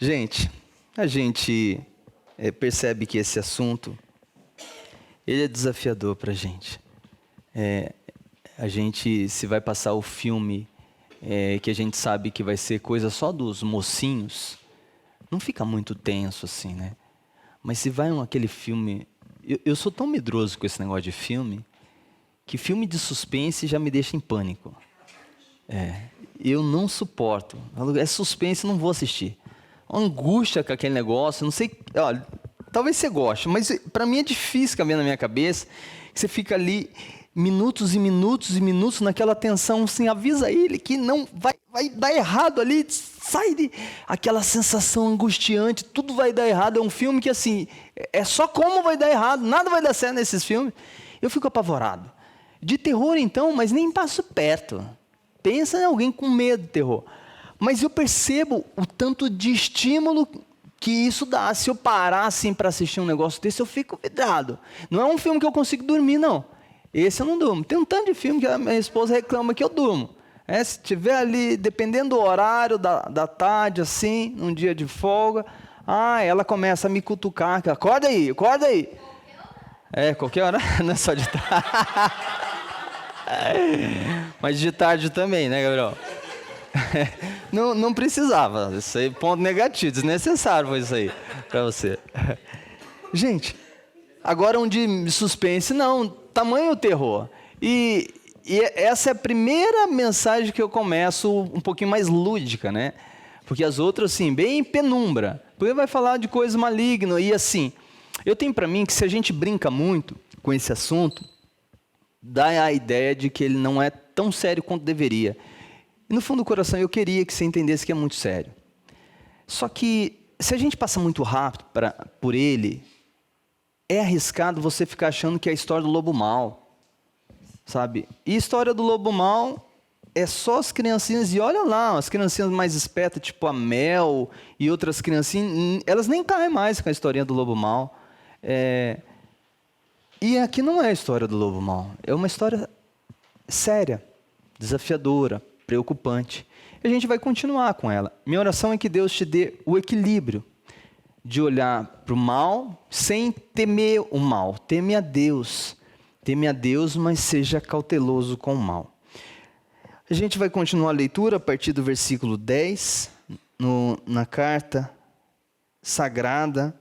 Gente, a gente percebe que esse assunto, ele é desafiador para a gente. A gente, se vai passar o filme que a gente sabe que vai ser coisa só dos mocinhos, não fica muito tenso assim, né? Mas se vai aquele filme... Eu sou tão medroso com esse negócio de filme, que filme de suspense já me deixa em pânico. Eu não suporto. É suspense, não vou assistir. Angústia com aquele negócio, não sei... Olha, talvez você goste, mas para mim é difícil caber na minha cabeça. Você fica ali minutos e minutos e minutos naquela tensão, assim, avisa ele que não vai dar errado ali, sai de aquela sensação angustiante, tudo vai dar errado. É um filme que, assim, é só como vai dar errado, nada vai dar certo nesses filmes. Eu fico apavorado. De terror, então, mas nem passo perto. Pensa em alguém com medo de terror. Mas eu percebo o tanto de estímulo que isso dá. Se eu parar assim para assistir um negócio desse, eu fico vidrado. Não é um filme que eu consigo dormir, não. Esse eu não durmo. Tem um tanto de filme que a minha esposa reclama que eu durmo. Se tiver ali, dependendo do horário da tarde, assim, num dia de folga, ela começa a me cutucar. Acorda aí, acorda aí. Qualquer hora, não é só de tarde. Mas de tarde também, né, Gabriel? Não precisava. Isso aí, ponto negativo, desnecessário foi isso aí para você. Gente, agora um de suspense, não, tamanho terror. E essa é a primeira mensagem que eu começo um pouquinho mais lúdica, né? Porque as outras, assim, bem penumbra. Porque vai falar de coisa maligna e assim. Eu tenho para mim que se a gente brinca muito com esse assunto, dá a ideia de que ele não é tão sério quanto deveria. E no fundo do coração eu queria que você entendesse que é muito sério. Só que se a gente passa muito rápido por ele, é arriscado você ficar achando que é a história do lobo mau, sabe? E a história do lobo mau é só as criancinhas, e olha lá, as criancinhas mais espertas, tipo a Mel e outras criancinhas, elas nem caem mais com a historinha do lobo mau. E aqui não é a história do lobo mau, é uma história séria, desafiadora, preocupante. E a gente vai continuar com ela. Minha oração é que Deus te dê o equilíbrio de olhar para o mal sem temer o mal. Teme a Deus, mas seja cauteloso com o mal. A gente vai continuar a leitura a partir do versículo 10, na carta sagrada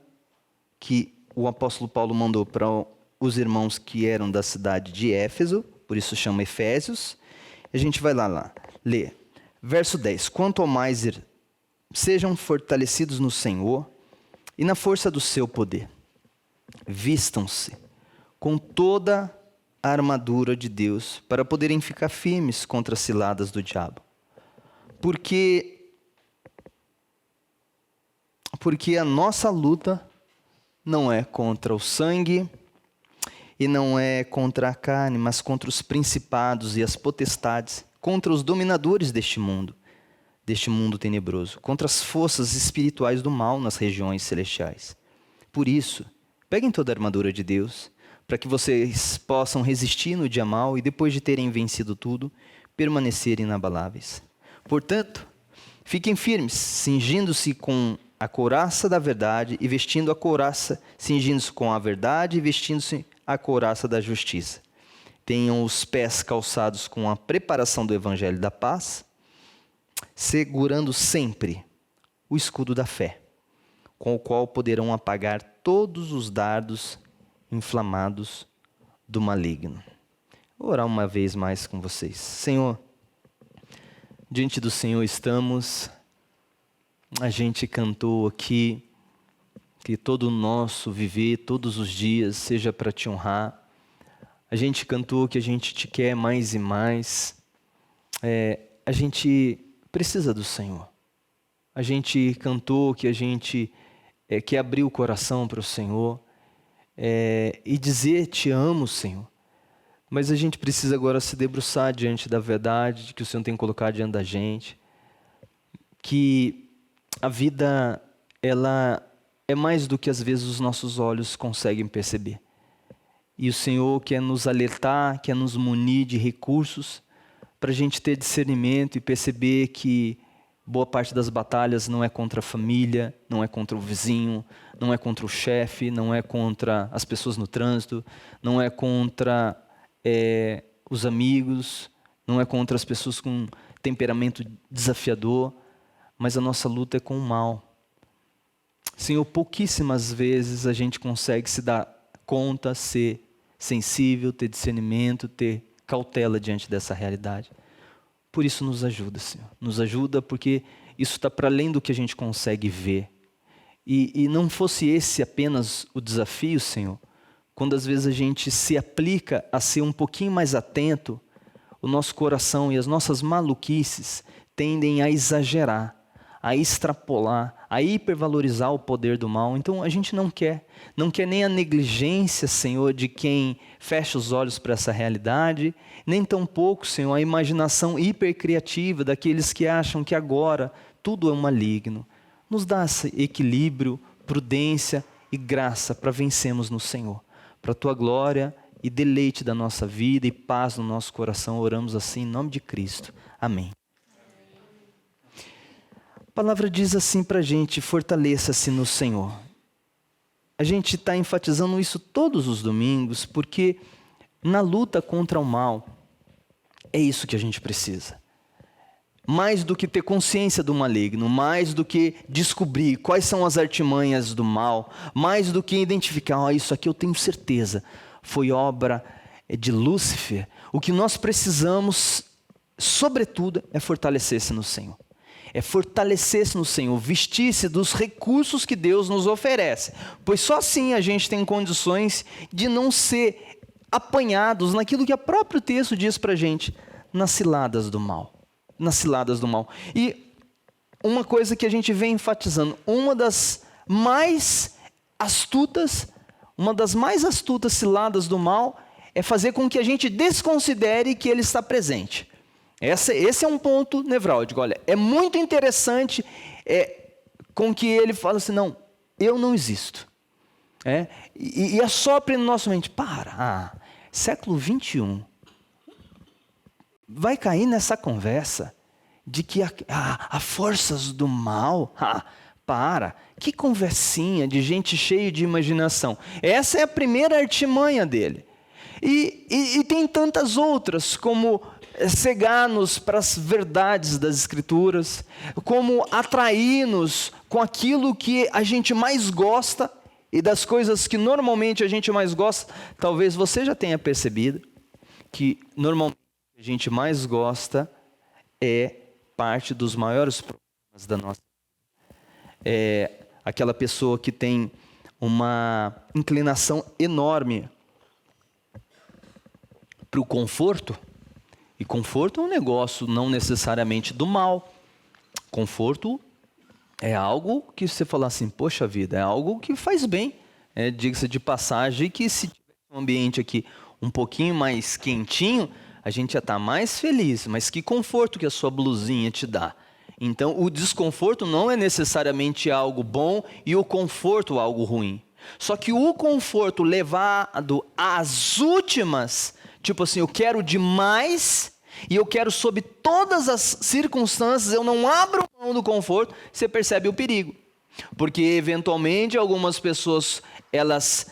que o apóstolo Paulo mandou para os irmãos que eram da cidade de Éfeso, por isso chama Efésios. A gente vai lá ler. Verso 10. Quanto ao mais, sejam fortalecidos no Senhor e na força do seu poder. Vistam-se com toda a armadura de Deus para poderem ficar firmes contra as ciladas do diabo. Porque a nossa luta não é contra o sangue e não é contra a carne, mas contra os principados e as potestades, contra os dominadores deste mundo tenebroso, contra as forças espirituais do mal nas regiões celestiais. Por isso, peguem toda a armadura de Deus, para que vocês possam resistir no dia mau e depois de terem vencido tudo, permanecerem inabaláveis. Portanto, fiquem firmes, cingindo-se com a couraça da verdade e vestindo a couraça, cingindo-se com a verdade e vestindo-se a couraça da justiça. Tenham os pés calçados com a preparação do evangelho da paz, segurando sempre o escudo da fé, com o qual poderão apagar todos os dardos inflamados do maligno. Vou orar uma vez mais com vocês. Senhor, diante do Senhor estamos. A gente cantou aqui que todo o nosso viver, todos os dias, seja para te honrar. A gente cantou que a gente te quer mais e mais. A gente precisa do Senhor. A gente cantou que a gente quer abrir o coração para o Senhor e dizer te amo, Senhor. Mas a gente precisa agora se debruçar diante da verdade que o Senhor tem colocado diante da gente. Que a vida, ela é mais do que às vezes os nossos olhos conseguem perceber. E o Senhor quer nos alertar, quer nos munir de recursos para a gente ter discernimento e perceber que Boa parte das batalhas não é contra a família, não é contra o vizinho, não é contra o chefe, não é contra as pessoas no trânsito, não é contra os amigos, não é contra as pessoas com temperamento desafiador, mas a nossa luta é com o mal. Senhor, pouquíssimas vezes a gente consegue se dar conta, ser sensível, ter discernimento, ter cautela diante dessa realidade. Por isso nos ajuda, Senhor. Nos ajuda porque isso está para além do que a gente consegue ver. E não fosse esse apenas o desafio, Senhor, quando às vezes a gente se aplica a ser um pouquinho mais atento, o nosso coração e as nossas maluquices tendem a exagerar, a extrapolar, a hipervalorizar o poder do mal. Então a gente não quer nem a negligência, Senhor, de quem fecha os olhos para essa realidade, nem tampouco, Senhor, a imaginação hipercriativa daqueles que acham que agora tudo é maligno. Nos dá esse equilíbrio, prudência e graça para vencermos no Senhor. Para a Tua glória e deleite da nossa vida e paz no nosso coração, oramos assim em nome de Cristo. Amém. A palavra diz assim para a gente: fortaleça-se no Senhor. A gente está enfatizando isso todos os domingos, porque na luta contra o mal, é isso que a gente precisa. Mais do que ter consciência do maligno, mais do que descobrir quais são as artimanhas do mal, mais do que identificar, isso aqui eu tenho certeza, foi obra de Lúcifer. O que nós precisamos, sobretudo, é fortalecer-se no Senhor. É fortalecer-se no Senhor, vestir-se dos recursos que Deus nos oferece. Pois só assim a gente tem condições de não ser apanhados naquilo que o próprio texto diz para a gente, nas ciladas do mal. Nas ciladas do mal. E uma coisa que a gente vem enfatizando, uma das mais astutas ciladas do mal é fazer com que a gente desconsidere que ele está presente. Esse é um ponto nevrálgico. Olha, é muito interessante com que ele fala assim, não, eu não existo. E assopra na nossa mente, século 21, vai cair nessa conversa de que há forças do mal. Que conversinha de gente cheia de imaginação. Essa é a primeira artimanha dele. E tem tantas outras, como cegar-nos para as verdades das Escrituras, como atrair-nos com aquilo que a gente mais gosta, e das coisas que normalmente a gente mais gosta, talvez você já tenha percebido, que normalmente a gente mais gosta é parte dos maiores problemas da nossa vida. Aquela pessoa que tem uma inclinação enorme para o conforto, e conforto é um negócio não necessariamente do mal. Conforto é algo que você fala assim, poxa vida, é algo que faz bem. Diga-se de passagem que se tiver um ambiente aqui um pouquinho mais quentinho, a gente já está mais feliz. Mas que conforto que a sua blusinha te dá. Então o desconforto não é necessariamente algo bom e o conforto algo ruim. Só que o conforto levado às últimas, tipo assim, eu quero demais e eu quero sob todas as circunstâncias, eu não abro mão do conforto, você percebe o perigo. Porque eventualmente algumas pessoas, elas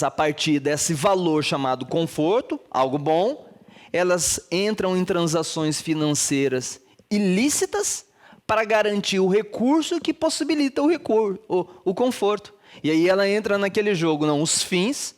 a partir desse valor chamado conforto, algo bom, elas entram em transações financeiras ilícitas para garantir o recurso que possibilita o conforto. E aí ela entra naquele jogo, não, os fins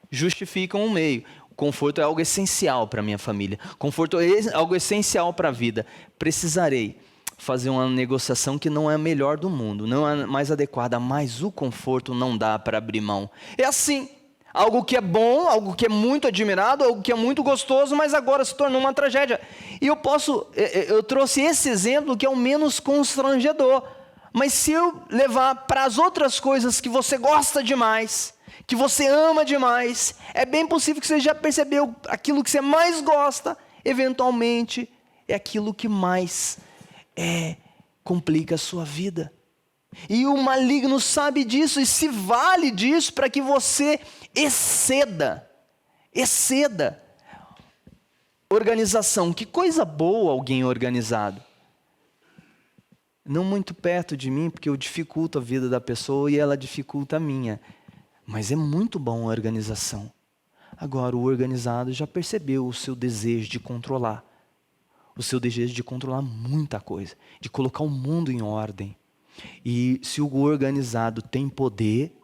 justificam o meio. Conforto é algo essencial para a minha família. Conforto é algo essencial para a vida. Precisarei fazer uma negociação que não é a melhor do mundo, não é a mais adequada, mas o conforto não dá para abrir mão. É assim, algo que é bom, algo que é muito admirado, algo que é muito gostoso, mas agora se tornou uma tragédia. E eu trouxe esse exemplo que é o menos constrangedor. Mas se eu levar para as outras coisas que você gosta demais, que você ama demais, é bem possível que você já percebeu aquilo que você mais gosta, eventualmente é aquilo que mais complica a sua vida. E o maligno sabe disso e se vale disso para que você exceda. Organização, que coisa boa alguém organizado. não muito perto de mim, porque eu dificulto a vida da pessoa e ela dificulta a minha. Mas é muito bom a organização. Agora, o organizado já percebeu o seu desejo de controlar. O seu desejo de controlar muita coisa, de colocar o mundo em ordem. E se o organizado tem poder,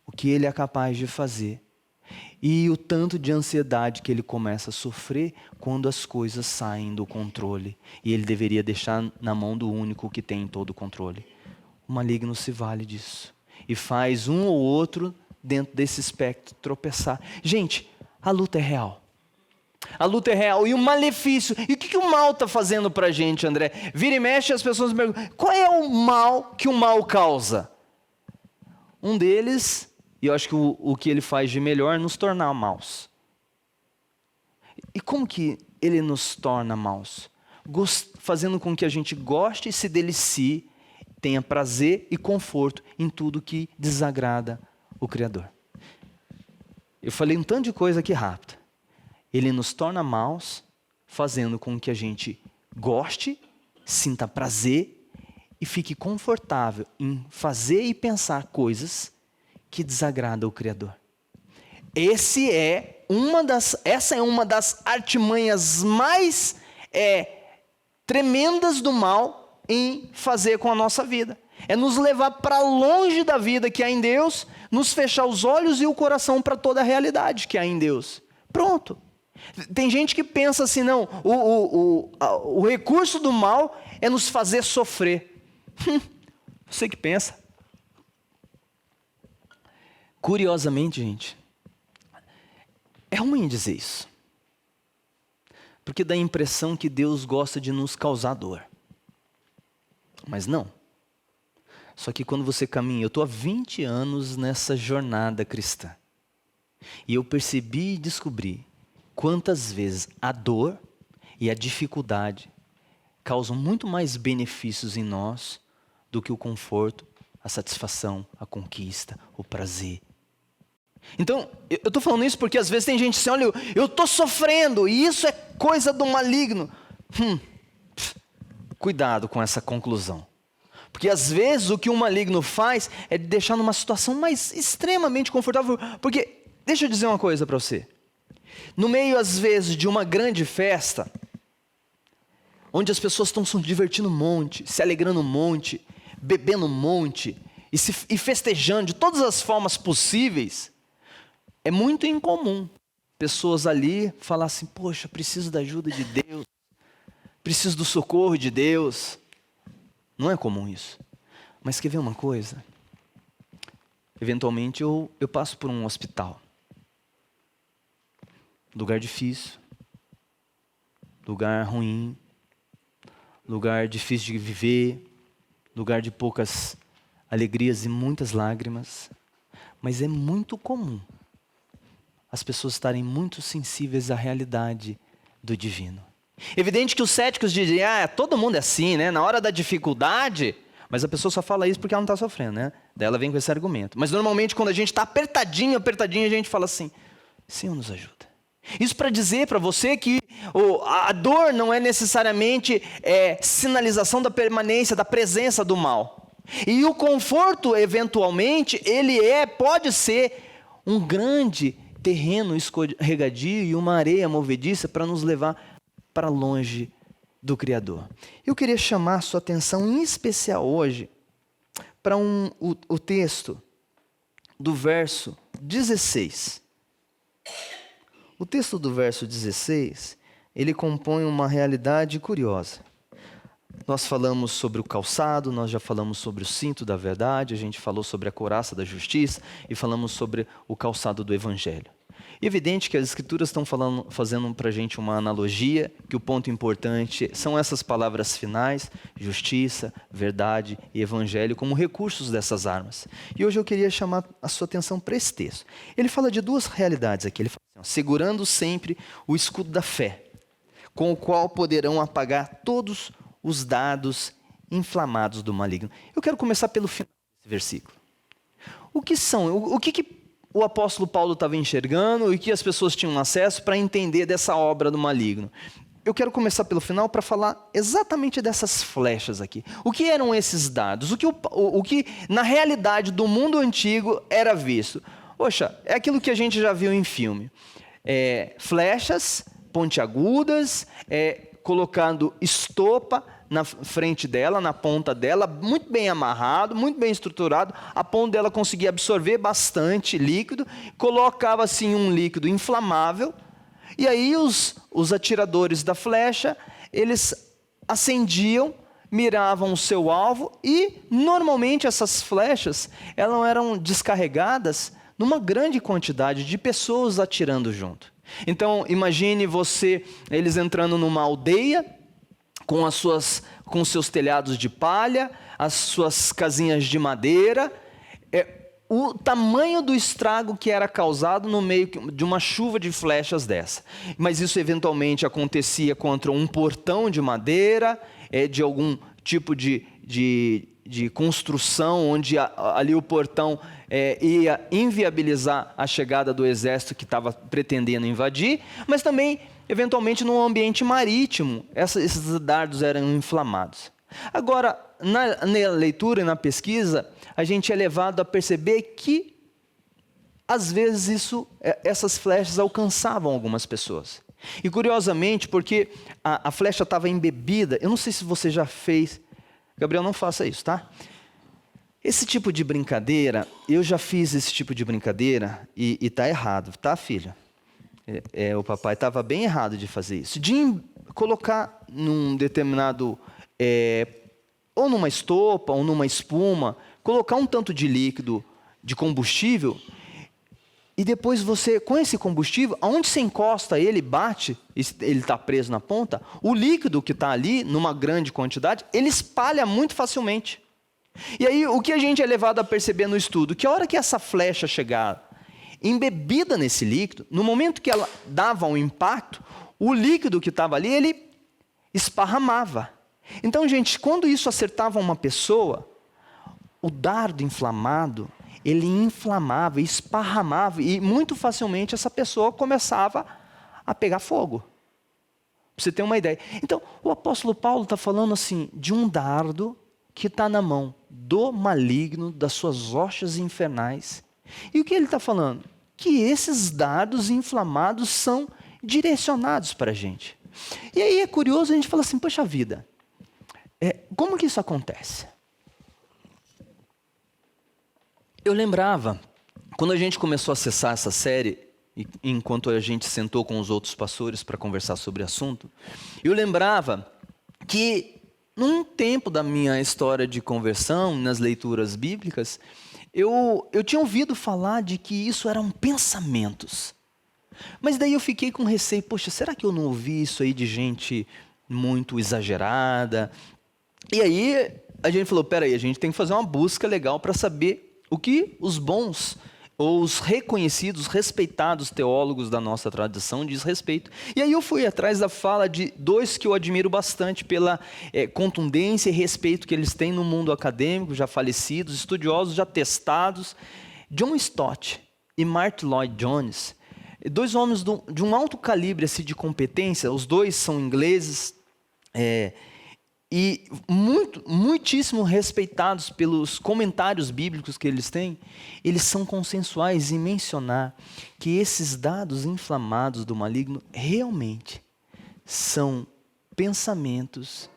o que ele é capaz de fazer. E o tanto de ansiedade que ele começa a sofrer quando as coisas saem do controle. E ele deveria deixar na mão do único que tem todo o controle. O maligno se vale disso. E faz um ou outro, dentro desse espectro, tropeçar. Gente, a luta é real. A luta é real. E o malefício. E o que o mal está fazendo para a gente, André? Vira e mexe, as pessoas me perguntam, qual é o mal que o mal causa? Um deles, e eu acho que o que ele faz de melhor é nos tornar maus. E como que ele nos torna maus? Fazendo com que a gente goste e se delicie, tenha prazer e conforto em tudo que desagrada o Criador. Eu falei um tanto de coisa aqui rápido. Ele nos torna maus, fazendo com que a gente goste, sinta prazer e fique confortável em fazer e pensar coisas que desagradam o Criador. Essa é uma das artimanhas mais tremendas do mal em fazer com a nossa vida. É nos levar para longe da vida que há em Deus, nos fechar os olhos e o coração para toda a realidade que há em Deus. Pronto. Tem gente que pensa assim, não, o recurso do mal é nos fazer sofrer. Você que pensa. Curiosamente, gente, é ruim dizer isso. Porque dá a impressão que Deus gosta de nos causar dor. Mas não. Só que quando você caminha, eu estou há 20 anos nessa jornada cristã. E eu percebi e descobri quantas vezes a dor e a dificuldade causam muito mais benefícios em nós do que o conforto, a satisfação, a conquista, o prazer. Então, eu estou falando isso porque às vezes tem gente assim, olha, eu estou sofrendo e isso é coisa do maligno. Cuidado com essa conclusão. Porque às vezes o que o maligno faz é deixar numa situação mais extremamente confortável. Porque, deixa eu dizer uma coisa para você. No meio, às vezes, de uma grande festa, onde as pessoas estão se divertindo um monte, se alegrando um monte, bebendo um monte, e festejando de todas as formas possíveis, é muito incomum pessoas ali falar assim, poxa, preciso da ajuda de Deus, preciso do socorro de Deus. Não é comum isso. Mas quer ver uma coisa? Eventualmente eu passo por um hospital. Lugar difícil, lugar ruim, lugar difícil de viver, lugar de poucas alegrias e muitas lágrimas. Mas é muito comum as pessoas estarem muito sensíveis à realidade do divino. Evidente que os céticos dizem, todo mundo é assim, né? Na hora da dificuldade, mas a pessoa só fala isso porque ela não está sofrendo, né? Daí ela vem com esse argumento. Mas normalmente quando a gente está apertadinho, a gente fala assim, Senhor nos ajuda. Isso para dizer para você que a dor não é necessariamente sinalização da permanência, da presença do mal. E o conforto, eventualmente, pode ser um grande terreno escorregadio e uma areia movediça para nos levar para longe do Criador. Eu queria chamar a sua atenção em especial hoje para o texto do verso 16. O texto do verso 16, ele compõe uma realidade curiosa. Nós falamos sobre o calçado, nós já falamos sobre o cinto da verdade, a gente falou sobre a couraça da justiça e falamos sobre o calçado do evangelho. É evidente que as escrituras estão fazendo para a gente uma analogia, que o ponto importante são essas palavras finais, justiça, verdade e evangelho, como recursos dessas armas. E hoje eu queria chamar a sua atenção para esse texto. Ele fala de duas realidades aqui. Ele fala assim, segurando sempre o escudo da fé, com o qual poderão apagar todos os dados inflamados do maligno. Eu quero começar pelo final desse versículo. O que o apóstolo Paulo estava enxergando e que as pessoas tinham acesso para entender dessa obra do maligno? eu quero começar pelo final para falar exatamente dessas flechas aqui. O que eram esses dardos? O que na realidade do mundo antigo era visto? Poxa, é aquilo que a gente já viu em filme. Flechas pontiagudas, colocando estopa na frente dela, na ponta dela, muito bem amarrado, muito bem estruturado, a ponto dela conseguir absorver bastante líquido, colocava assim um líquido inflamável, e aí os atiradores da flecha, eles acendiam, miravam o seu alvo, e normalmente essas flechas, elas eram descarregadas numa grande quantidade de pessoas atirando junto. Então, imagine eles entrando numa aldeia, com seus telhados de palha, as suas casinhas de madeira, o tamanho do estrago que era causado no meio de uma chuva de flechas dessa. Mas isso eventualmente acontecia contra um portão de madeira, de algum tipo de construção, onde ali o portão ia inviabilizar a chegada do exército que estava pretendendo invadir, mas também, eventualmente, num ambiente marítimo, esses dardos eram inflamados. Agora, na leitura e na pesquisa, a gente é levado a perceber que, às vezes, essas flechas alcançavam algumas pessoas. E, curiosamente, porque a flecha estava embebida, eu não sei se você já fez, Gabriel, não faça isso, tá? Esse tipo de brincadeira, eu já fiz esse tipo de brincadeira e está errado, tá, filha? O papai estava bem errado de fazer isso. De colocar num determinado, ou numa estopa, ou numa espuma, colocar um tanto de líquido, de combustível, e depois você, com esse combustível, aonde você encosta ele, bate, ele está preso na ponta, o líquido que está ali, numa grande quantidade, ele espalha muito facilmente. E aí, o que a gente é levado a perceber no estudo? Que a hora que essa flecha chegar embebida nesse líquido, no momento que ela dava um impacto, o líquido que estava ali, ele esparramava. Então, gente, quando isso acertava uma pessoa, o dardo inflamado, ele inflamava, esparramava, e muito facilmente essa pessoa começava a pegar fogo. Para você ter uma ideia. Então, o apóstolo Paulo está falando assim, de um dardo que está na mão do maligno, das suas hostes infernais. E o que ele está falando? Que esses dardos inflamados são direcionados para a gente. E aí é curioso, a gente fala assim, poxa vida, como que isso acontece? Eu lembrava, quando a gente começou a acessar essa série, enquanto a gente sentou com os outros pastores para conversar sobre o assunto, eu lembrava que num tempo da minha história de conversão, nas leituras bíblicas, eu tinha ouvido falar de que isso eram pensamentos. Mas daí eu fiquei com receio, poxa, será que eu não ouvi isso aí de gente muito exagerada? E aí a gente falou, peraí, a gente tem que fazer uma busca legal para saber o que os bons ou os reconhecidos, respeitados teólogos da nossa tradição diz respeito. E aí eu fui atrás da fala de dois que eu admiro bastante pela contundência e respeito que eles têm no mundo acadêmico, já falecidos, estudiosos, já testados, John Stott e Martyn Lloyd-Jones, dois homens de um alto calibre assim, de competência, os dois são ingleses, e muitíssimo respeitados pelos comentários bíblicos que eles têm, eles são consensuais em mencionar que esses dados inflamados do maligno realmente são pensamentos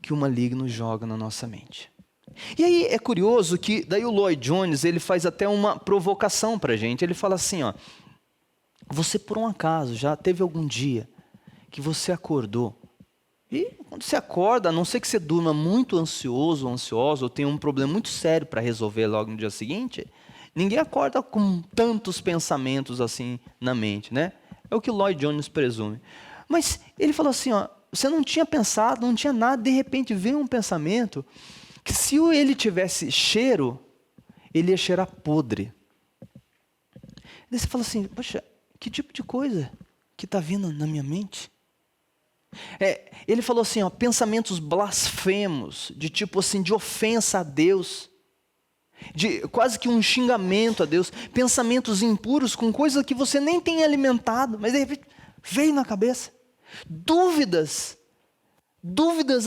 que o maligno joga na nossa mente. E aí é curioso que daí o Lloyd-Jones ele faz até uma provocação para a gente, ele fala assim, ó, você por um acaso já teve algum dia que você acordou, e quando você acorda, a não ser que você durma muito ansioso ou ansiosa, ou tenha um problema muito sério para resolver logo no dia seguinte, ninguém acorda com tantos pensamentos assim na mente, né? É o que Lloyd-Jones presume. Mas ele falou assim, ó, você não tinha pensado, não tinha nada, de repente veio um pensamento que se ele tivesse cheiro, ele ia cheirar podre. Daí você fala assim, poxa, que tipo de coisa que está vindo na minha mente? Ele falou assim, ó, pensamentos blasfemos, de tipo assim, de ofensa a Deus, de quase que um xingamento a Deus, pensamentos impuros com coisas que você nem tem alimentado, mas de repente veio na cabeça. Dúvidas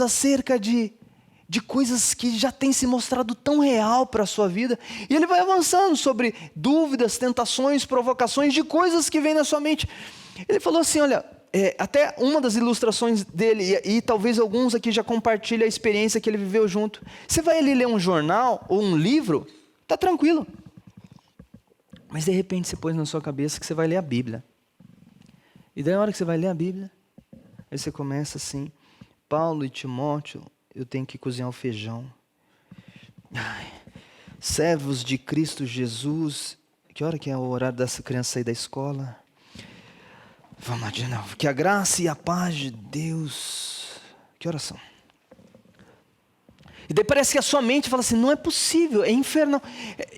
acerca de coisas que já têm se mostrado tão real para a sua vida. E ele vai avançando sobre dúvidas, tentações, provocações de coisas que vêm na sua mente. Ele falou assim, olha, até uma das ilustrações dele, e talvez alguns aqui já compartilhem a experiência que ele viveu junto. Você vai ali ler um jornal ou um livro, tá tranquilo. Mas de repente você pôs na sua cabeça que você vai ler a Bíblia. E daí a hora que você vai ler a Bíblia, aí você começa assim, Paulo e Timóteo, eu tenho que cozinhar o feijão. Ai, servos de Cristo Jesus, que hora que é o horário dessa criança sair da escola? Vamos lá de novo. Que a graça e a paz de Deus... Que horas são? E daí parece que a sua mente fala assim, não é possível, é infernal.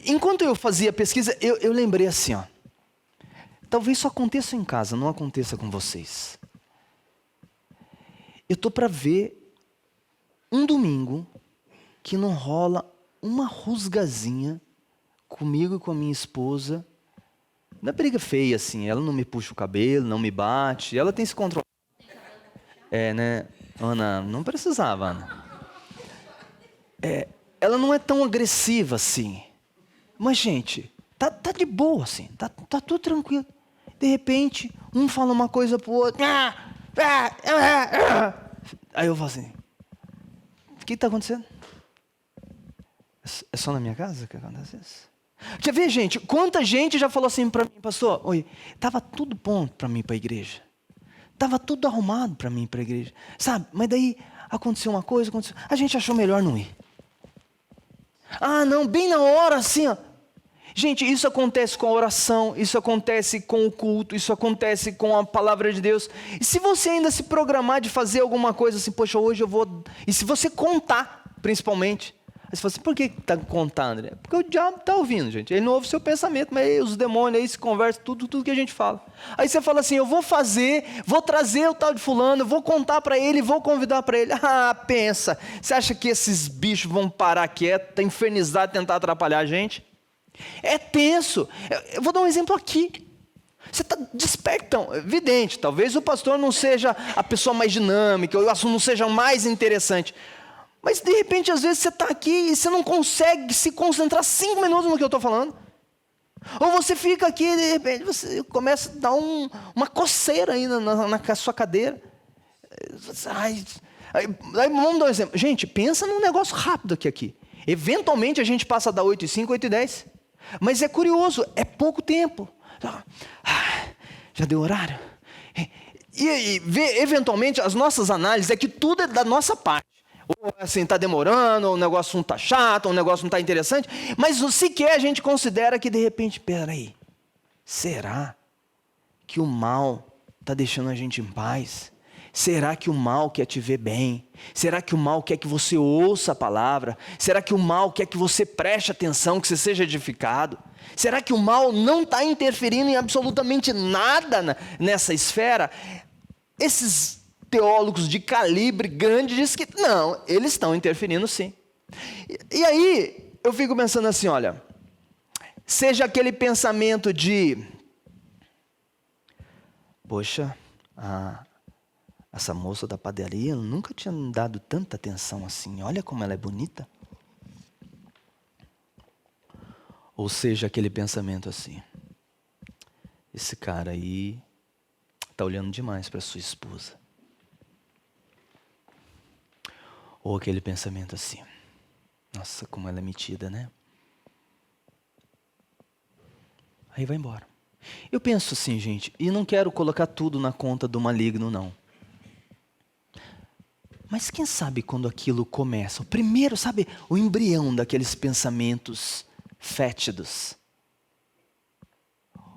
Enquanto eu fazia a pesquisa, eu lembrei assim, ó. Talvez só aconteça em casa, não aconteça com vocês. Eu estou para ver um domingo que não rola uma rusgazinha comigo e com a minha esposa. Não é briga feia assim, ela não me puxa o cabelo, não me bate, ela tem se controlado. Né, Ana, não precisava, Ana. Ela não é tão agressiva assim. Mas, gente, tá de boa assim, tá tudo tranquilo. De repente, um fala uma coisa pro outro. Aí eu falo assim, o que está acontecendo? É só na minha casa que acontece isso? Já vê, gente, quanta gente já falou assim para mim, pastor, oi, estava tudo pronto para mim ir para a igreja. Estava tudo arrumado para mim ir para a igreja. Sabe, mas daí aconteceu uma coisa, a gente achou melhor não ir. Ah, não, bem na hora assim, ó. Gente, isso acontece com a oração, isso acontece com o culto, isso acontece com a palavra de Deus. E se você ainda se programar de fazer alguma coisa assim, poxa, hoje eu vou... E se você contar, principalmente, aí você fala assim, por que está contando, André? Porque o diabo está ouvindo, gente. Ele não ouve o seu pensamento, mas aí os demônios aí se conversam, tudo que a gente fala. Aí você fala assim, eu vou fazer, vou trazer o tal de fulano, vou contar para ele, vou convidar para ele. Ah, pensa, você acha que esses bichos vão parar quieto, tá infernizado, tentar atrapalhar a gente? É tenso. Eu vou dar um exemplo aqui. Você está despertão, evidente, talvez o pastor não seja a pessoa mais dinâmica, o assunto não seja mais interessante. Mas de repente, às vezes, você está aqui e você não consegue se concentrar 5 minutos no que eu estou falando. Ou você fica aqui e de repente você começa a dar uma coceira aí na sua cadeira. Aí, vamos dar um exemplo. Gente, pensa num negócio rápido aqui. Eventualmente a gente passa da 8h05, 8h10. Mas é curioso, é pouco tempo. Já deu horário? E eventualmente as nossas análises é que tudo é da nossa parte. Ou assim, está demorando, ou o negócio não está chato, ou o negócio não está interessante. Mas sequer a gente considera que de repente, peraí, será que o mal está deixando a gente em paz? Será que o mal quer te ver bem? Será que o mal quer que você ouça a palavra? Será que o mal quer que você preste atenção, que você seja edificado? Será que o mal não está interferindo em absolutamente nada nessa esfera? Esses teólogos de calibre grande dizem que não, eles estão interferindo sim. E aí eu fico pensando assim, olha, seja aquele pensamento de, poxa, essa moça da padaria nunca tinha dado tanta atenção assim. Olha como ela é bonita. Ou seja, aquele pensamento assim. Esse cara aí está olhando demais para sua esposa. Ou aquele pensamento assim. Nossa, como ela é metida, né? Aí vai embora. Eu penso assim, gente, e não quero colocar tudo na conta do maligno, não. Mas quem sabe quando aquilo começa? O primeiro, sabe, o embrião daqueles pensamentos fétidos.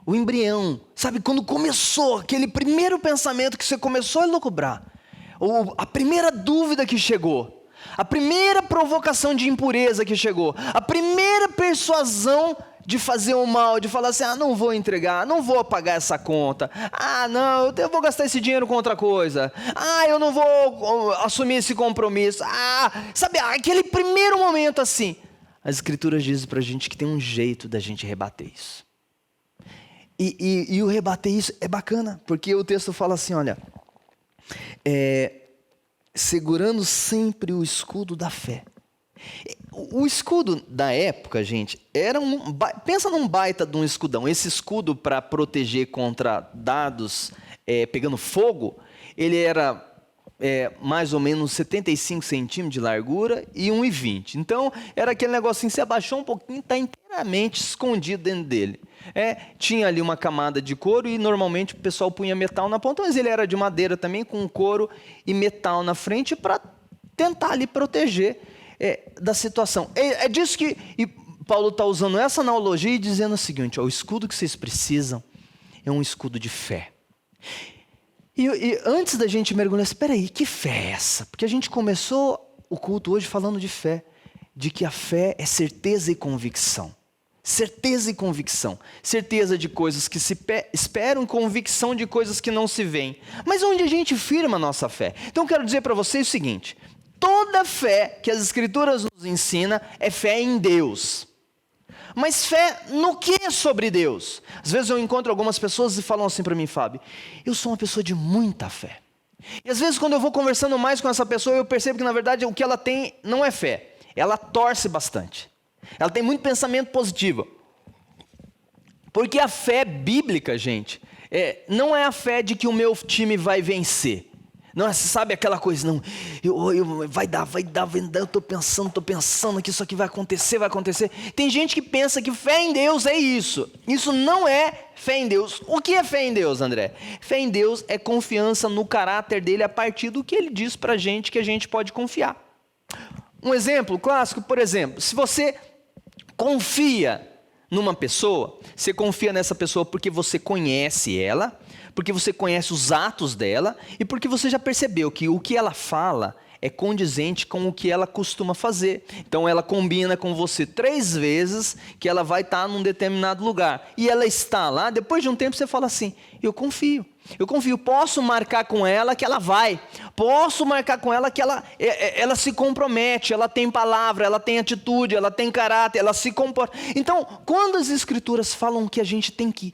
O embrião, sabe, quando começou aquele primeiro pensamento que você começou a elucubrar. Ou a primeira dúvida que chegou. A primeira provocação de impureza que chegou. A primeira persuasão de fazer o mal, de falar assim, não vou entregar, não vou pagar essa conta, não, eu vou gastar esse dinheiro com outra coisa, eu não vou assumir esse compromisso, sabe, aquele primeiro momento assim, as escrituras dizem pra gente que tem um jeito da gente rebater isso, e o rebater isso é bacana, porque o texto fala assim, olha, Segurando sempre o escudo da fé. O escudo da época, gente, era pensa num baita de um escudão. Esse escudo para proteger contra dados pegando fogo, ele era mais ou menos 75 centímetros de largura e 1,20. Então, era aquele negocinho, você abaixou um pouquinho, está inteiramente escondido dentro dele. Tinha ali uma camada de couro e normalmente o pessoal punha metal na ponta, mas ele era de madeira também, com couro e metal na frente para tentar ali proteger da situação. É disso que Paulo está usando essa analogia e dizendo o seguinte: o escudo que vocês precisam é um escudo de fé. E antes da gente mergulhar, espera aí, que fé é essa? Porque a gente começou o culto hoje falando de fé, de que a fé é certeza e convicção. Certeza e convicção. Certeza de coisas que se esperam, convicção de coisas que não se veem. Mas onde a gente firma a nossa fé? Então eu quero dizer para vocês o seguinte: toda fé que as Escrituras nos ensinam é fé em Deus. Mas fé no que sobre Deus? Às vezes eu encontro algumas pessoas e falam assim para mim: Fábio, eu sou uma pessoa de muita fé. E às vezes quando eu vou conversando mais com essa pessoa, eu percebo que na verdade o que ela tem não é fé. Ela torce bastante. Ela tem muito pensamento positivo. Porque a fé bíblica, gente, não é a fé de que o meu time vai vencer. Não, você sabe aquela coisa, não, vai dar, eu estou pensando que isso aqui vai acontecer. Tem gente que pensa que fé em Deus é isso. Isso não é fé em Deus. O que é fé em Deus, André? Fé em Deus é confiança no caráter dele a partir do que ele diz para a gente que a gente pode confiar. Um exemplo clássico, por exemplo, se você confia numa pessoa, você confia nessa pessoa porque você conhece ela, porque você conhece os atos dela e porque você já percebeu que o que ela fala é condizente com o que ela costuma fazer. Então ela combina com você 3 vezes que ela vai estar num determinado lugar e ela está lá. Depois de um tempo você fala assim: eu confio, posso marcar com ela que ela vai, posso marcar com ela que ela se compromete, ela tem palavra, ela tem atitude, ela tem caráter, ela se comporta. Então, quando as Escrituras falam que a gente tem que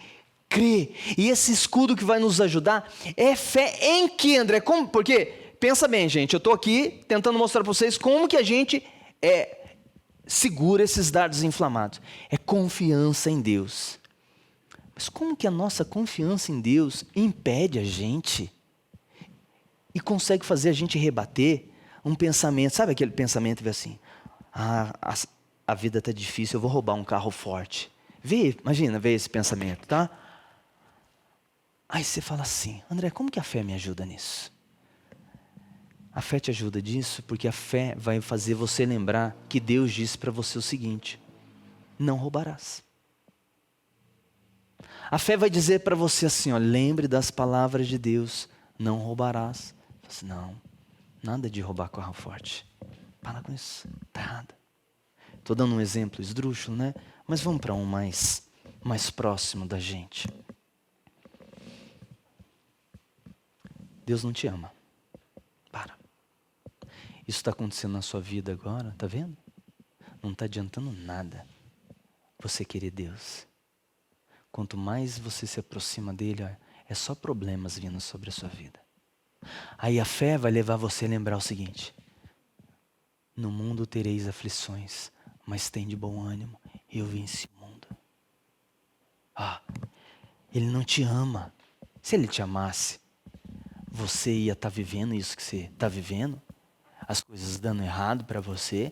crer, e esse escudo que vai nos ajudar é fé em que, André? Como? Porque, pensa bem, gente, eu estou aqui tentando mostrar para vocês como que a gente segura esses dardos inflamados. É confiança em Deus. Mas como que a nossa confiança em Deus impede a gente e consegue fazer a gente rebater um pensamento? Sabe aquele pensamento que assim: a vida está difícil, eu vou roubar um carro forte. Imagina ver esse pensamento, tá? Aí você fala assim: André, como que a fé me ajuda nisso? A fé te ajuda disso porque a fé vai fazer você lembrar que Deus disse para você o seguinte: não roubarás. A fé vai dizer para você assim: lembre das palavras de Deus, não roubarás. Assim, não, nada de roubar carro forte. Para com isso, está errado. Estou dando um exemplo esdrúxulo, né? Mas vamos para um mais próximo da gente. Deus não te ama. Para. Isso está acontecendo na sua vida agora, está vendo? Não está adiantando nada você querer Deus. Quanto mais você se aproxima dele, é só problemas vindo sobre a sua vida. Aí a fé vai levar você a lembrar o seguinte: no mundo tereis aflições, mas tem de bom ânimo, eu venci o mundo. Ele não te ama. Se ele te amasse, você ia estar vivendo isso que você está vivendo? As coisas dando errado para você?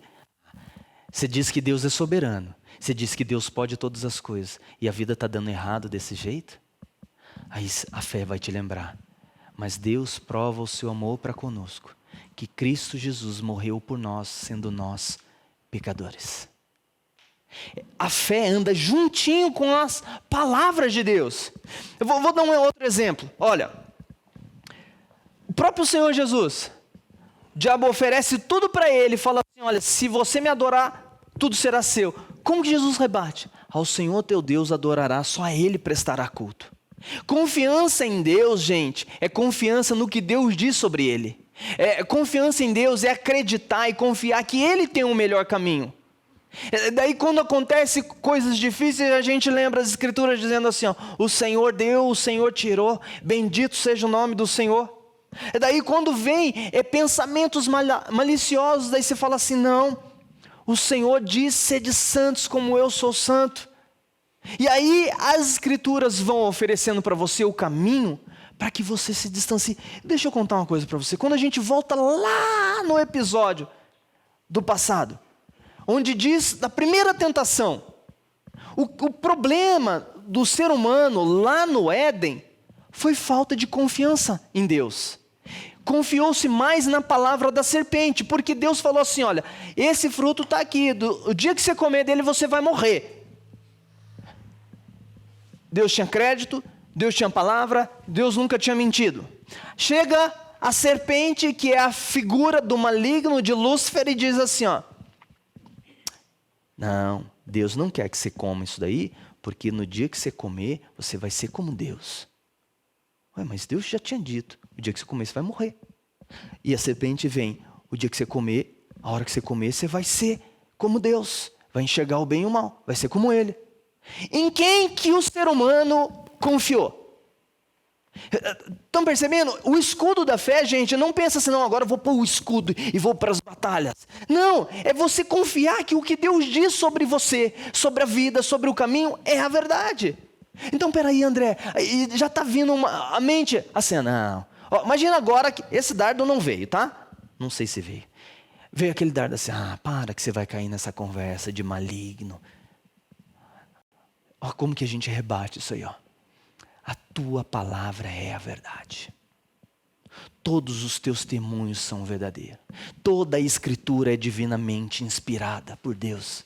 Você diz que Deus é soberano. Você diz que Deus pode todas as coisas. E a vida está dando errado desse jeito? Aí a fé vai te lembrar: mas Deus prova o seu amor para conosco, que Cristo Jesus morreu por nós, sendo nós pecadores. A fé anda juntinho com as palavras de Deus. Eu vou dar um outro exemplo. Olha, o próprio Senhor Jesus, o diabo oferece tudo para ele e fala assim: olha, se você me adorar, tudo será seu. Como que Jesus rebate? Ao Senhor teu Deus adorará, só a Ele prestará culto. Confiança em Deus, gente, é confiança no que Deus diz sobre Ele. Confiança em Deus é acreditar e confiar que Ele tem um melhor caminho. Daí quando acontece coisas difíceis, a gente lembra as Escrituras dizendo assim: o Senhor deu, o Senhor tirou, bendito seja o nome do Senhor. E daí quando vem pensamentos maliciosos, daí você fala assim, não, o Senhor diz, sede santos como eu sou santo. E aí as Escrituras vão oferecendo para você o caminho para que você se distancie. Deixa eu contar uma coisa para você. Quando a gente volta lá no episódio do passado, onde diz da primeira tentação, o problema do ser humano lá no Éden foi falta de confiança em Deus. Confiou-se mais na palavra da serpente, porque Deus falou assim, olha, esse fruto está aqui, o dia que você comer dele você vai morrer. Deus tinha crédito, Deus tinha palavra, Deus nunca tinha mentido. Chega a serpente, que é a figura do maligno de Lúcifer, e diz assim, ó, não, Deus não quer que você coma isso daí, porque no dia que você comer, você vai ser como Deus. Ué, mas Deus já tinha dito, o dia que você comer, você vai morrer. E a serpente vem, o dia que você comer, a hora que você comer, você vai ser como Deus. Vai enxergar o bem e o mal, vai ser como Ele. Em quem que o ser humano confiou? Estão percebendo? O escudo da fé, gente, não pensa assim, não, agora eu vou pôr o escudo e vou para as batalhas. Não, é você confiar que o que Deus diz sobre você, sobre a vida, sobre o caminho, é a verdade. Então, peraí, André, já está vindo a mente, assim, não. Ó, imagina agora que esse dardo não veio, tá? Não sei se veio. Veio aquele dardo assim, para que você vai cair nessa conversa de maligno. Ó, como que a gente rebate isso aí, ó. A tua palavra é a verdade. Todos os teus testemunhos são verdadeiros. Toda a escritura é divinamente inspirada por Deus.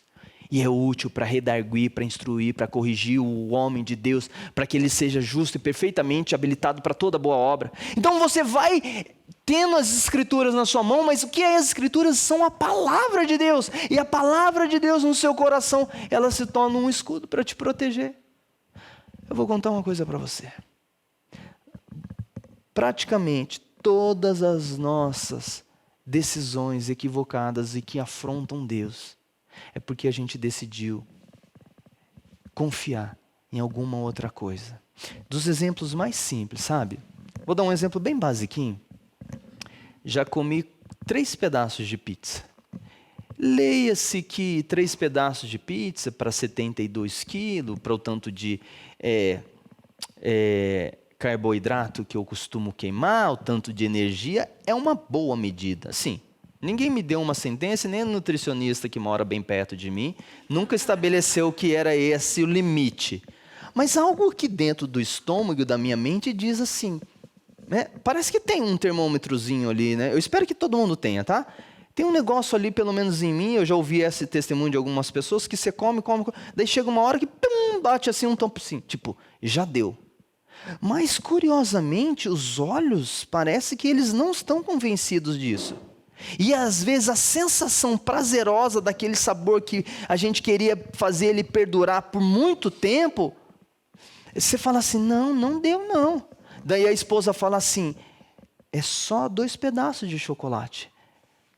E é útil para redarguir, para instruir, para corrigir o homem de Deus, para que ele seja justo e perfeitamente habilitado para toda boa obra. Então você vai tendo as escrituras na sua mão, mas o que é as escrituras? São a palavra de Deus. E a palavra de Deus no seu coração, ela se torna um escudo para te proteger. Eu vou contar uma coisa para você. Praticamente todas as nossas decisões equivocadas e que afrontam Deus, é porque a gente decidiu confiar em alguma outra coisa. Dos exemplos mais simples, sabe? Vou dar um exemplo bem basiquinho. Já comi 3 pedaços de pizza. Leia-se que 3 pedaços de pizza para 72 quilos, para o tanto de carboidrato que eu costumo queimar, o tanto de energia, é uma boa medida. Sim, ninguém me deu uma sentença, nem o nutricionista que mora bem perto de mim, nunca estabeleceu que era esse o limite. Mas algo aqui dentro do estômago da minha mente diz assim, né? Parece que tem um termômetrozinho ali, né? Eu espero que todo mundo tenha, tá? Tem um negócio ali, pelo menos em mim, eu já ouvi esse testemunho de algumas pessoas, que você come, daí chega uma hora que bate assim um tampo assim, tipo, já deu. Mas, curiosamente, os olhos, parece que eles não estão convencidos disso. E, às vezes, a sensação prazerosa daquele sabor que a gente queria fazer ele perdurar por muito tempo, você fala assim, não deu não. Daí a esposa fala assim, é só 2 pedaços de chocolate.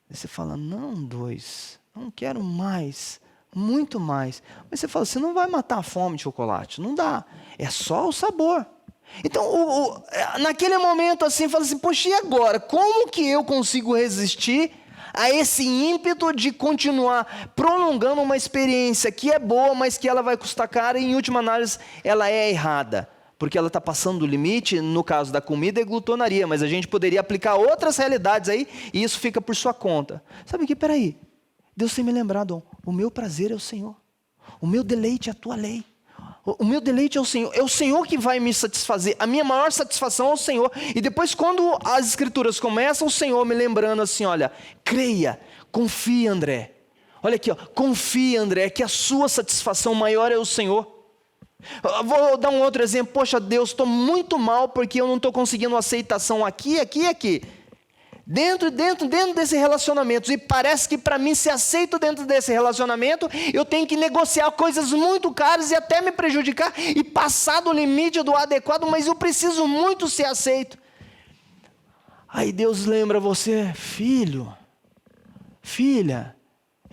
Aí você fala, não 2, não quero mais, muito mais. Mas você fala, você não vai matar a fome de chocolate, não dá, é só o sabor. Então, naquele momento assim, fala assim, poxa, e agora? Como que eu consigo resistir a esse ímpeto de continuar prolongando uma experiência que é boa, mas que ela vai custar caro e, em última análise, ela é errada? Porque ela está passando do limite, no caso da comida, é glutonaria, mas a gente poderia aplicar outras realidades aí, e isso fica por sua conta. Sabe o que? Peraí, Deus tem me lembrado, o meu prazer é o Senhor, o meu deleite é a tua lei, o meu deleite é o Senhor que vai me satisfazer, a minha maior satisfação é o Senhor. E depois, quando as escrituras começam, o Senhor me lembrando assim, olha, creia, confia, André, olha aqui, ó, confia, André, que a sua satisfação maior é o Senhor. Vou dar um outro exemplo. Poxa, Deus, estou muito mal porque eu não estou conseguindo aceitação aqui. Dentro desse relacionamento. E parece que para mim ser aceito dentro desse relacionamento, eu tenho que negociar coisas muito caras e até me prejudicar e passar do limite do adequado, mas eu preciso muito ser aceito. Aí Deus lembra você, filho, filha,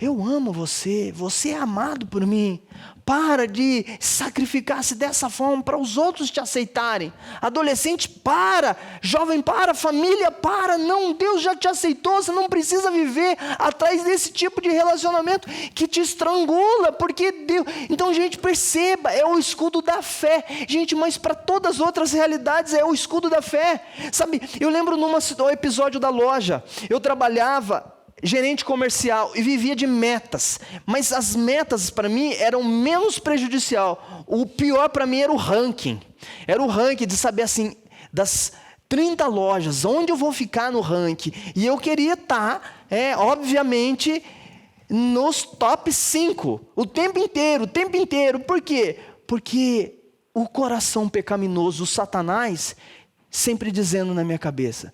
Eu amo você, você é amado por mim. Para de sacrificar-se dessa forma para os outros te aceitarem. Adolescente, para. Jovem, para. Família, para. Não, Deus já te aceitou, você não precisa viver atrás desse tipo de relacionamento que te estrangula, porque Deus... Então, gente, perceba, é o escudo da fé. Gente, mas para todas as outras realidades é o escudo da fé. Sabe, eu lembro num episódio da loja, eu trabalhava gerente comercial e vivia de metas, mas as metas para mim eram menos prejudicial. O pior para mim era o ranking de saber assim, das 30 lojas, onde eu vou ficar no ranking, e eu queria estar, obviamente, nos top 5, o tempo inteiro, por quê? Porque o coração pecaminoso, o Satanás, sempre dizendo na minha cabeça,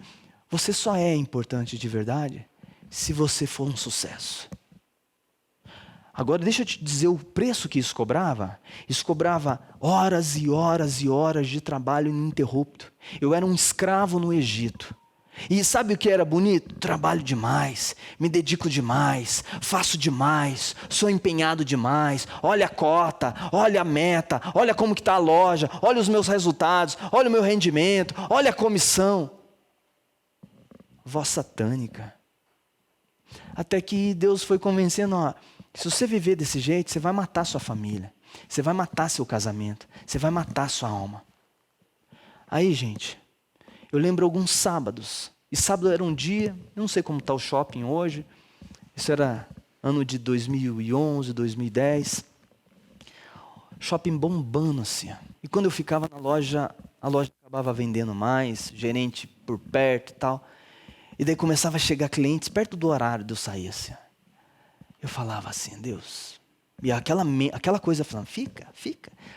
você só é importante de verdade se você for um sucesso. Agora deixa eu te dizer o preço que isso cobrava. Isso cobrava horas e horas e horas de trabalho ininterrupto. Eu era um escravo no Egito. E sabe o que era bonito? Trabalho demais, me dedico demais, faço demais, sou empenhado demais. Olha a cota, olha a meta, olha como que está a loja, olha os meus resultados, olha o meu rendimento, olha a comissão. Voz satânica. Até que Deus foi convencendo, se você viver desse jeito, você vai matar sua família, você vai matar seu casamento, você vai matar sua alma. Aí, gente, eu lembro alguns sábados, e sábado era um dia, eu não sei como está o shopping hoje, isso era ano de 2011, 2010, shopping bombando assim, e quando eu ficava na loja, a loja acabava vendendo mais, gerente por perto e tal, e daí começava a chegar clientes perto do horário de eu sair assim. Eu falava assim, Deus. E aquela coisa falando, fica,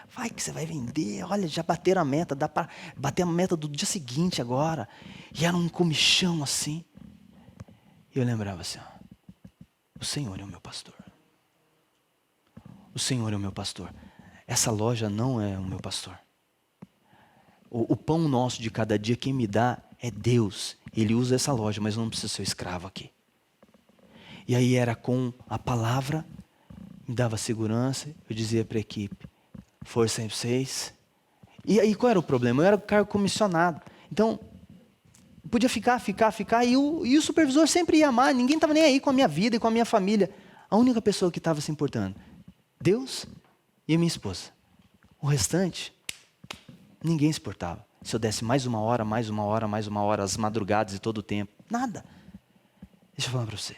vai que você vai vender. Olha, já bateram a meta, dá para bater a meta do dia seguinte agora. E era um comichão assim. E eu lembrava assim, o Senhor é o meu pastor. O Senhor é o meu pastor. Essa loja não é o meu pastor. O pão nosso de cada dia, quem me dá é Deus. Ele usa essa loja, mas eu não preciso ser escravo aqui. E aí era com a palavra, me dava segurança, eu dizia para a equipe, força em vocês. E aí qual era o problema? Eu era cargo comissionado. Então, podia ficar, e o supervisor sempre ia amar, ninguém estava nem aí com a minha vida e com a minha família. A única pessoa que estava se importando, Deus e a minha esposa. O restante, ninguém se importava. Se eu desse mais uma hora, as madrugadas e todo o tempo. Nada. Deixa eu falar para você.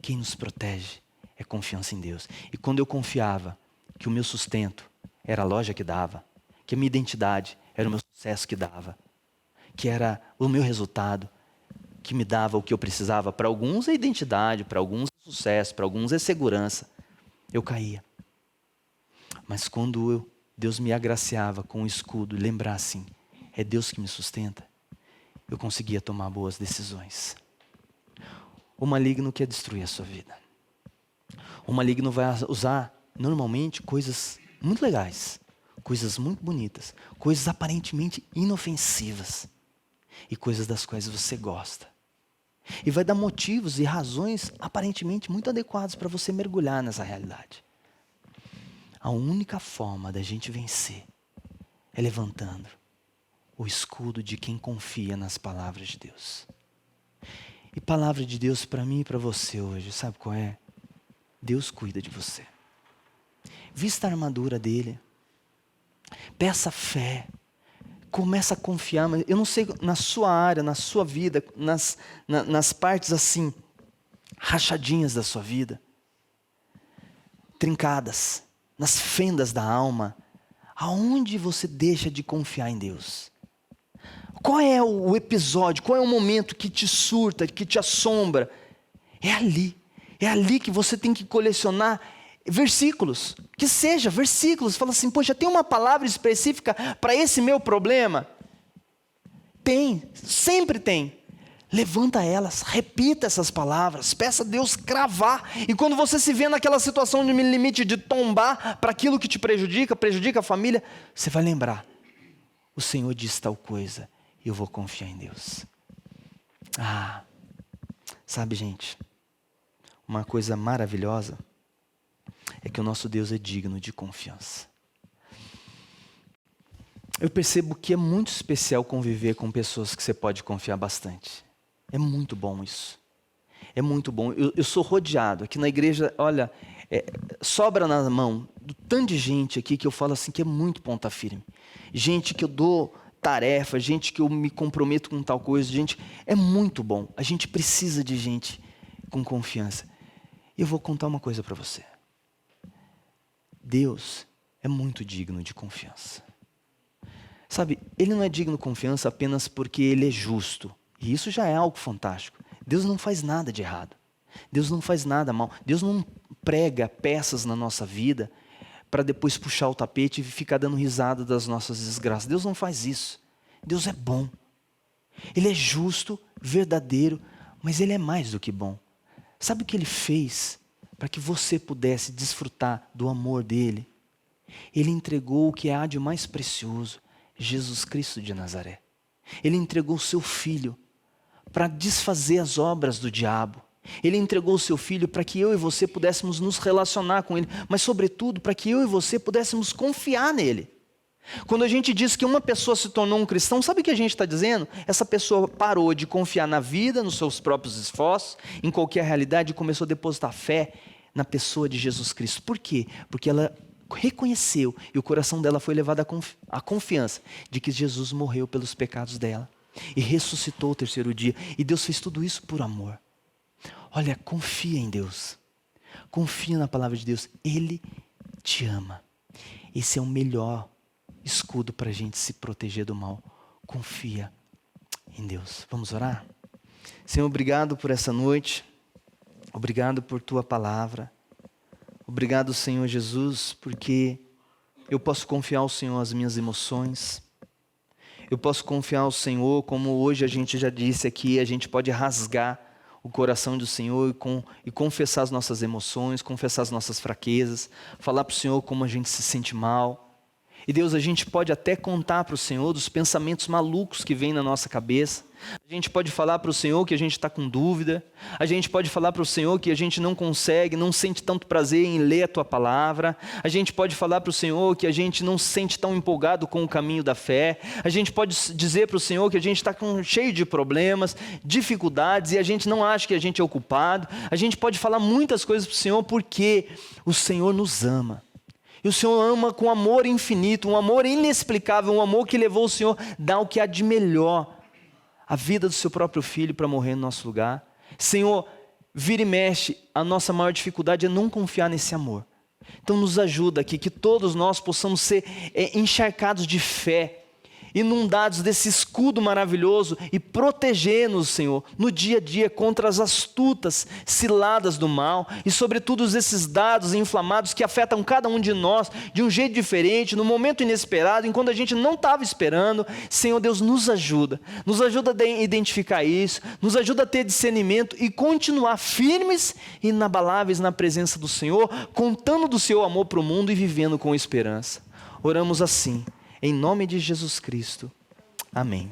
Quem nos protege é confiança em Deus. E quando eu confiava que o meu sustento era a loja que dava, que a minha identidade era o meu sucesso que dava, que era o meu resultado que me dava o que eu precisava, para alguns é identidade, para alguns é sucesso, para alguns é segurança, eu caía. Mas quando Deus me agraciava com o escudo e lembrar assim, é Deus que me sustenta, eu conseguia tomar boas decisões. O maligno quer destruir a sua vida. O maligno vai usar, normalmente, coisas muito legais, coisas muito bonitas, coisas aparentemente inofensivas e coisas das quais você gosta. E vai dar motivos e razões aparentemente muito adequados para você mergulhar nessa realidade. A única forma da gente vencer é levantando o escudo de quem confia nas palavras de Deus. E palavra de Deus para mim e para você hoje, sabe qual é? Deus cuida de você. Vista a armadura dele. Peça fé. Começa a confiar. Mas eu não sei, na sua área, na sua vida, nas partes assim, rachadinhas da sua vida, trincadas, nas fendas da alma, aonde você deixa de confiar em Deus? Qual é o episódio, qual é o momento que te surta, que te assombra? É ali que você tem que colecionar versículos, que seja versículos, fala assim, poxa, tem uma palavra específica para esse meu problema? Tem, sempre tem. Levanta elas, repita essas palavras, peça a Deus cravar, e quando você se vê naquela situação de limite de tombar para aquilo que te prejudica a família, você vai lembrar, o Senhor diz tal coisa, e eu vou confiar em Deus. Sabe, gente, uma coisa maravilhosa é que o nosso Deus é digno de confiança. Eu percebo que é muito especial conviver com pessoas que você pode confiar bastante. É muito bom isso. É muito bom. Eu sou rodeado. Aqui na igreja, olha, sobra na mão do tanto de gente aqui que eu falo assim que é muito ponta firme. Gente que eu dou tarefa, gente que eu me comprometo com tal coisa. Gente, é muito bom. A gente precisa de gente com confiança. Eu vou contar uma coisa para você. Deus é muito digno de confiança. Sabe, Ele não é digno de confiança apenas porque Ele é justo. E isso já é algo fantástico. Deus não faz nada de errado. Deus não faz nada mal. Deus não prega peças na nossa vida para depois puxar o tapete e ficar dando risada das nossas desgraças. Deus não faz isso. Deus é bom. Ele é justo, verdadeiro, mas Ele é mais do que bom. Sabe o que Ele fez para que você pudesse desfrutar do amor dEle? Ele entregou o que há de mais precioso, Jesus Cristo de Nazaré. Ele entregou o seu Filho para desfazer as obras do diabo. Ele entregou o seu Filho para que eu e você pudéssemos nos relacionar com Ele, mas sobretudo para que eu e você pudéssemos confiar nele. Quando a gente diz que uma pessoa se tornou um cristão, sabe o que a gente está dizendo? Essa pessoa parou de confiar na vida, nos seus próprios esforços, em qualquer realidade, e começou a depositar fé na pessoa de Jesus Cristo. Por quê? Porque ela reconheceu e o coração dela foi levado à confiança de que Jesus morreu pelos pecados dela e ressuscitou o terceiro dia. E Deus fez tudo isso por amor. Olha, confia em Deus. Confia na palavra de Deus. Ele te ama. Esse é o melhor escudo para a gente se proteger do mal. Confia em Deus. Vamos orar? Senhor, obrigado por essa noite. Obrigado por Tua palavra. Obrigado, Senhor Jesus, porque eu posso confiar ao Senhor as minhas emoções. Eu posso confiar ao Senhor, como hoje a gente já disse aqui, a gente pode rasgar o coração do Senhor e confessar as nossas emoções, confessar as nossas fraquezas, falar para o Senhor como a gente se sente mal. E Deus, a gente pode até contar para o Senhor dos pensamentos malucos que vêm na nossa cabeça. A gente pode falar para o Senhor que a gente está com dúvida. A gente pode falar para o Senhor que a gente não consegue, não sente tanto prazer em ler a Tua palavra. A gente pode falar para o Senhor que a gente não se sente tão empolgado com o caminho da fé. A gente pode dizer para o Senhor que a gente está cheio de problemas, dificuldades, e a gente não acha que a gente é o culpado. A gente pode falar muitas coisas para o Senhor porque o Senhor nos ama. E o Senhor ama com amor infinito, um amor inexplicável, um amor que levou o Senhor a dar o que há de melhor, a vida do seu próprio Filho para morrer no nosso lugar. Senhor, vira e mexe, a nossa maior dificuldade é não confiar nesse amor. Então nos ajuda aqui, que todos nós possamos ser encharcados de fé, inundados desse escudo maravilhoso e proteger-nos, Senhor, no dia a dia contra as astutas ciladas do mal e sobretudo esses dados inflamados que afetam cada um de nós de um jeito diferente, no momento inesperado, enquanto a gente não estava esperando. Senhor Deus, nos ajuda a identificar isso, nos ajuda a ter discernimento e continuar firmes e inabaláveis na presença do Senhor, contando do seu amor para o mundo e vivendo com esperança. Oramos assim, em nome de Jesus Cristo. Amém.